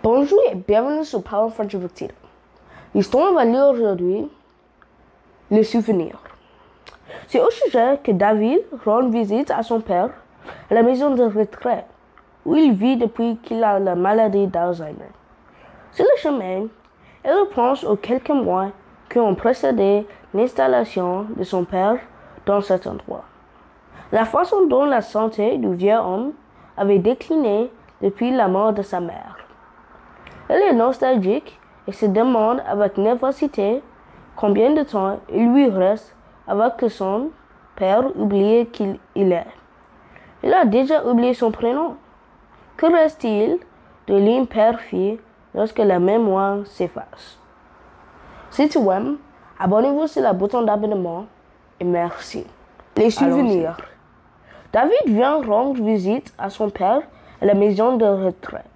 Bonjour et bienvenue sur Power French Victile. L'histoire va lire aujourd'hui le souvenir. C'est au sujet que David rend visite à son père à la maison de retraite où il vit depuis qu'il a la maladie d'Alzheimer. Sur le chemin, il repense aux quelques mois qui ont précédé l'installation de son père dans cet endroit. La façon dont la santé du vieux homme avait décliné depuis la mort de sa mère. Il est nostalgique et se demande avec nervosité combien de temps il lui reste avant que son père oublie qui il est. Il a déjà oublié son prénom. Que reste-t-il de ligne père-fille lorsque la mémoire s'efface? Si tu aimes, abonnez-vous sur le bouton d'abonnement et merci. Les souvenirs. David vient rendre visite à son père à la maison de retraite.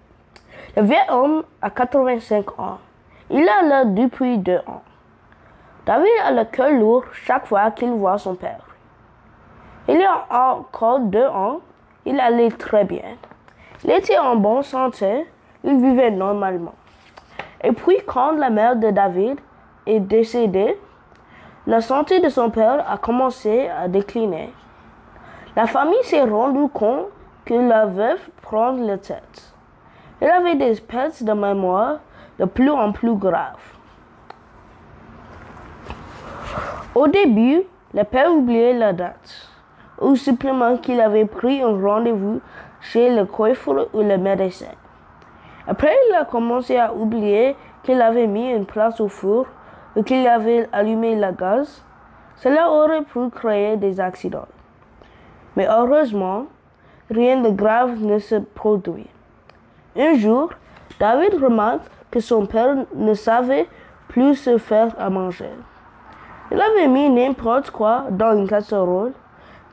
Le vieux homme a 85 ans. Il est là depuis 2 ans. David a le cœur lourd chaque fois qu'il voit son père. Il y a encore 2 ans, il allait très bien. Il était en bonne santé, il vivait normalement. Et puis quand la mère de David est décédée, la santé de son père a commencé à décliner. La famille s'est rendue compte que la veuve prend la tête. Il avait des pertes de mémoire de plus en plus graves. Au début, le père oubliait la date, ou simplement qu'il avait pris un rendez-vous chez le coiffeur ou le médecin. Après, il a commencé à oublier qu'il avait mis une place au four ou qu'il avait allumé le gaz. Cela aurait pu créer des accidents. Mais heureusement, rien de grave ne se produit. Un jour, David remarque que son père ne savait plus se faire à manger. Il avait mis n'importe quoi dans une casserole.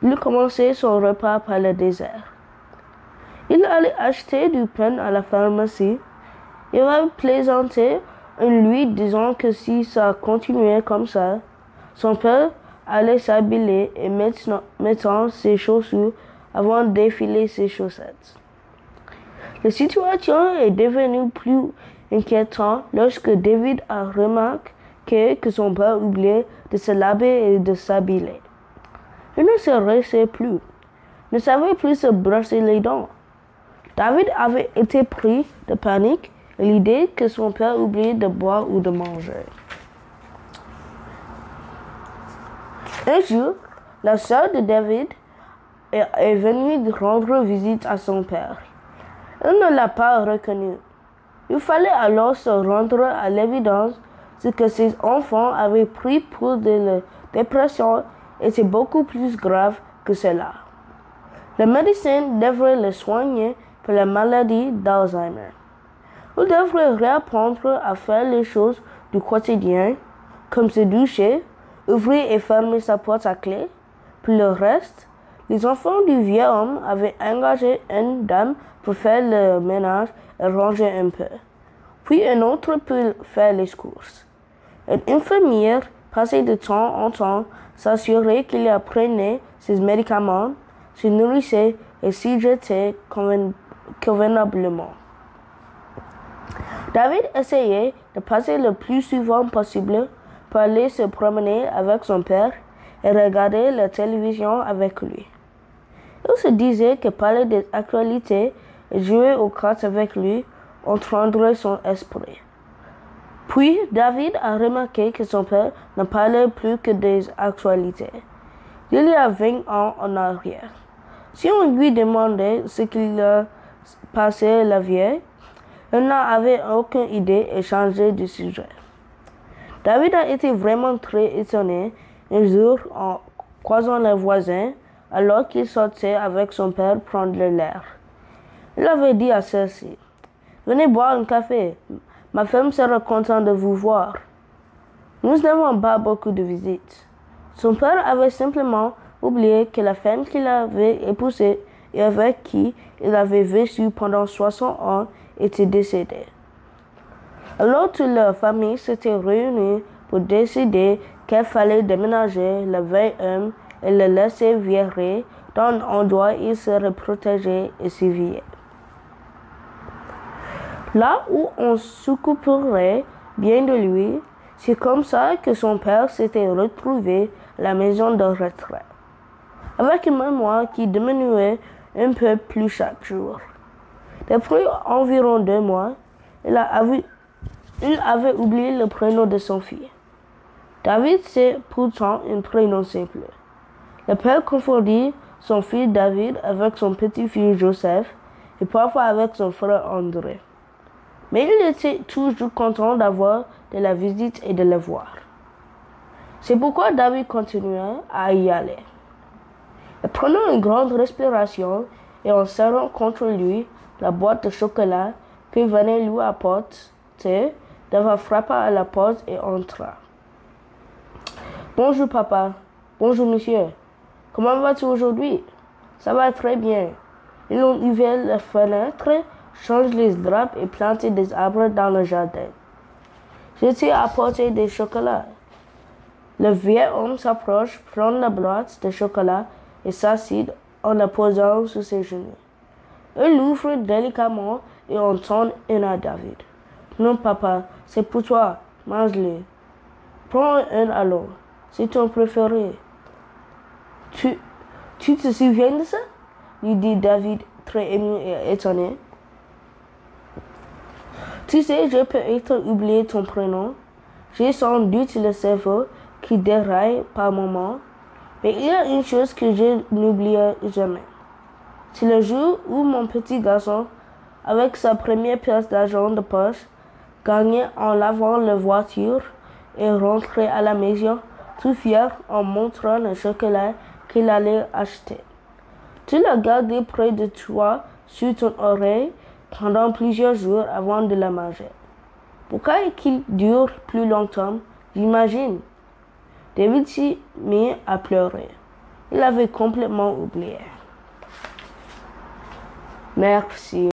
Il commençait son repas par le dessert. Il allait acheter du pain à la pharmacie. Il avait plaisanté en lui disant que si ça continuait comme ça, son père allait s'habiller et mettant ses chaussures avant d'enfiler ses chaussettes. La situation est devenue plus inquiétante lorsque David a remarqué que son père oubliait de se laver et de s'habiller. Il ne se restait plus, ne savait plus se brosser les dents. David avait été pris de panique à l'idée que son père oubliait de boire ou de manger. Un jour, la sœur de David est venue rendre visite à son père. Elle ne l'a pas reconnu. Il fallait alors se rendre à l'évidence que ses enfants avaient pris pour de la dépression et c'est beaucoup plus grave que cela. Le médecin devrait le soigner pour la maladie d'Alzheimer. Il devrait réapprendre à faire les choses du quotidien, comme se doucher, ouvrir et fermer sa porte à clé. Pour le reste, les enfants du vieux homme avaient engagé une dame pour faire le ménage et ranger un peu. Puis un autre pour faire les courses. Une infirmière passait de temps en temps s'assurer qu'il prenait ses médicaments, se nourrissait et s'hydratait convenablement. David essayait de passer le plus souvent possible pour aller se promener avec son père et regarder la télévision avec lui. Il se disait que parler des actualités et jouer aux cartes avec lui entendrait son esprit. Puis David a remarqué que son père ne parlait plus que des actualités. Il y a 20 ans en arrière. Si on lui demandait ce qu'il a passé la veille, il n'avait aucune idée et changeait de sujet. David a été vraiment très étonné un jour en croisant les voisins alors qu'il sortait avec son père prendre l'air. Il avait dit à celle-ci: « Venez boire un café, ma femme sera contente de vous voir. » Nous n'avons pas beaucoup de visites. Son père avait simplement oublié que la femme qu'il avait épousée et avec qui il avait vécu pendant 60 ans était décédée. Alors toute la famille s'était réunie pour décider qu'il fallait déménager le vieil homme et le laisser vieillir dans un endroit où il serait protégé et surveillé. Là où on s'occuperait bien de lui, c'est comme ça que son père s'était retrouvé à la maison de retraite, avec une mémoire qui diminuait un peu plus chaque jour. Depuis environ 2 mois, il avait oublié le prénom de son fils. David, c'est pourtant un prénom simple. Le père confondit son fils David avec son petit-fils Joseph et parfois avec son frère André. Mais il était toujours content d'avoir de la visite et de le voir. C'est pourquoi David continuait à y aller. En prenant une grande respiration et en serrant contre lui la boîte de chocolat que venait lui apporter, David frappa à la porte et entra. « Bonjour papa. Bonjour monsieur. Comment vas-tu aujourd'hui? »« Ça va très bien. » Ils ont ouvert la fenêtre, changé les draps et planté des arbres dans le jardin. J'étais à apporter des chocolats. Le vieux homme s'approche, prend la boîte de chocolat et s'assied en la posant sur ses genoux. Il l'ouvre délicatement et on tend un à David. « Non papa, c'est pour toi, mange-le. Prends un alors, c'est ton préféré. » Tu te souviens de ça? Lui dit David, très ému et étonné. Tu sais, j'ai peut-être oublié ton prénom. J'ai sans doute le cerveau qui déraille par moments. Mais il y a une chose que je n'oublierai jamais. C'est le jour où mon petit garçon, avec sa première pièce d'argent de poche, gagnait en lavant la voiture et rentrait à la maison tout fier en montrant le chocolat qu'il allait acheter. Tu l'as gardé près de toi sur ton oreille pendant plusieurs jours avant de la manger. Pourquoi qu'il dure plus longtemps, j'imagine? David s'y mit à pleurer. Il avait complètement oublié. Merci.